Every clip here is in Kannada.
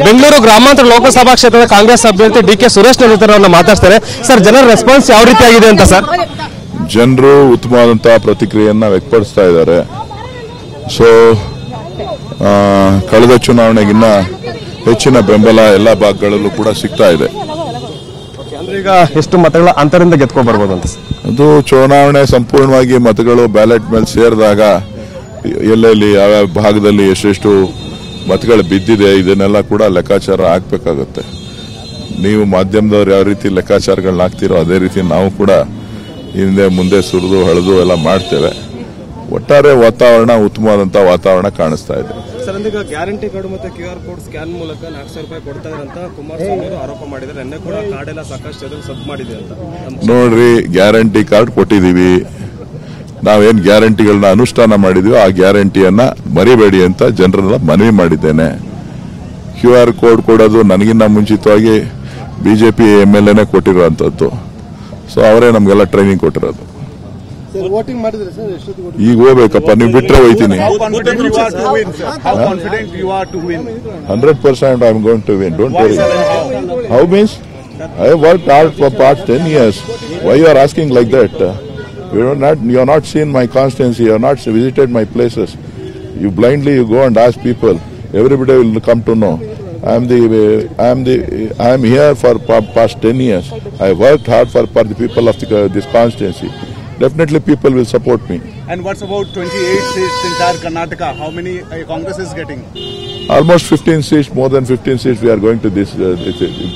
ಬೆಂಗಳೂರು ಗ್ರಾಮಾಂತರ ಲೋಕಸಭಾ ಕ್ಷೇತ್ರದ ಕಾಂಗ್ರೆಸ್ ಅಭ್ಯರ್ಥಿ ಡಿ.ಕೆ. ಸುರೇಶ್ ನೇತೃತ್ವವನ್ನು ಮಾತಾಡ್ತಾರೆ ಸರ್. ಜನರ ರೆಸ್ಪಾನ್ಸ್ ಯಾವ ರೀತಿಯಾಗಿದೆ ಅಂತ ಸರ್? ಜನರು ಉತ್ತಮವಾದಂತಹ ಪ್ರತಿಕ್ರಿಯೆಯನ್ನ ವ್ಯಕ್ತಪಡಿಸ್ತಾ ಇದ್ದಾರೆ. ಸೊ ಕಳೆದ ಚುನಾವಣೆಗಿನ್ನ ಹೆಚ್ಚಿನ ಬೆಂಬಲ ಎಲ್ಲ ಭಾಗಗಳಲ್ಲೂ ಕೂಡ ಸಿಗ್ತಾ ಇದೆ. ಈಗ ಎಷ್ಟು ಮತಗಳ ಅಂತರದಿಂದ ಗೆದ್ಕೊಂಡು ಬರ್ಬೋದು ಅಂತ? ಅದು ಚುನಾವಣೆ ಸಂಪೂರ್ಣವಾಗಿ ಮತಗಳು ಬ್ಯಾಲೆಟ್ ಮೇಲೆ ಸೇರಿದಾಗ ಎಲ್ಲೆಲ್ಲಿ ಯಾವ್ಯಾವ ಭಾಗದಲ್ಲಿ ಎಷ್ಟೆಷ್ಟು ಮತಗಳು ಬಿದ್ದಿದೆ ಇದನ್ನೆಲ್ಲ ಕೂಡ ಲೆಕ್ಕಾಚಾರ ಹಾಕಬೇಕಾಗುತ್ತೆ. ನೀವು ಮಾಧ್ಯಮದವ್ರು ಯಾವ ರೀತಿ ಲೆಕ್ಕಾಚಾರಗಳನ್ನ ಹಾಕ್ತಿರೋ ಅದೇ ರೀತಿ ನಾವು ಕೂಡ ಹಿಂದೆ ಮುಂದೆ ಸುರಿದು ಹಳೆದು ಎಲ್ಲ ಮಾಡ್ತೇವೆ. ಒಟ್ಟಾರೆ ವಾತಾವರಣ ಉತ್ತಮವಾದಂತಹ ವಾತಾವರಣ ಕಾಣಿಸ್ತಾ ಇದೆ. ಸರ್, ಈಗ ಗ್ಯಾರಂಟಿ ಕಾರ್ಡ್ ಮತ್ತು QR ಕೋಡ್ ಸ್ಕ್ಯಾನ್ ಮೂಲಕ 400 ರೂಪಾಯಿ ಕೊಡ್ತಾ ಇದ್ದಾರೆ ಅಂತ ಕುಮಾರಸ್ವಾಮಿ ಅವರು ಆರೋಪ ಮಾಡಿದ್ದಾರೆ. ಎನ್ನೇ ಕೂಡ ಕಾರ್ಡ್ ಎಲ್ಲ ಸಾಕಷ್ಟು ಸಬ್ ಮಾಡಿದೆ ಅಂತ. ನೋಡ್ರಿ, ಗ್ಯಾರಂಟಿ ಕಾರ್ಡ್ ಕೊಟ್ಟಿದೀವಿ. ನಾವೇನ್ ಗ್ಯಾರಂಟಿಗಳನ್ನ ಅನುಷ್ಠಾನ ಮಾಡಿದೀವಿ ಆ ಗ್ಯಾರಂಟಿಯನ್ನ ಮರಿಬೇಡಿ ಅಂತ ಜನರನ್ನ ಮನವಿ ಮಾಡಿದ್ದೇನೆ. QR ಕೋಡ್ ಕೊಡೋದು ನನಗಿನ್ನ ಮುಂಚಿತವಾಗಿ ಬಿಜೆಪಿ MLA ಕೊಟ್ಟಿರುವಂತದ್ದು. ಸೊ ಅವರೇ ನಮ್ಗೆಲ್ಲ ಟ್ರೈನಿಂಗ್ ಕೊಟ್ಟಿರೋದು. ಈಗ ಹೋಗ್ಬೇಕಪ್ಪ, ನೀವು ಬಿಟ್ರೆ ಹೋಯ್ತೀನಿ. 100% I am going to win. Don't worry. How means? I have worked hard for past 10 years. Why you are asking like that? You have not seen my constituency. You have not visited my places. You blindly go and ask people. Everybody will come to know. I am here for past 10 years. I worked hard for the people of this constituency. Definitely people will support me. And what's about 28 seats in entire Karnataka? How many Congress is getting? Almost 15 seats, more than 15 seats we are going to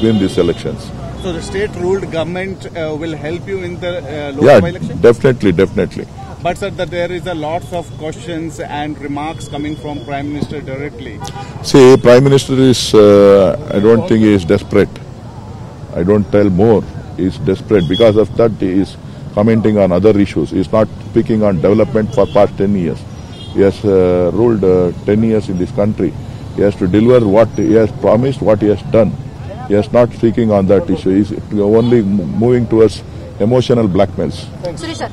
win these elections. So the state-ruled government will help you in the local election? Definitely. But sir, that there is a lots of questions and remarks coming from Prime Minister directly. See, Prime Minister is, I don't think he is desperate. I don't tell more. He is desperate. Because of that, he is commenting on other issues. He is not speaking on development for past 10 years. He has ruled 10 years in this country. He has to deliver what he has promised, what he has done. He is not speaking on that issue. He is only moving towards emotional blackmails. Suresh sir.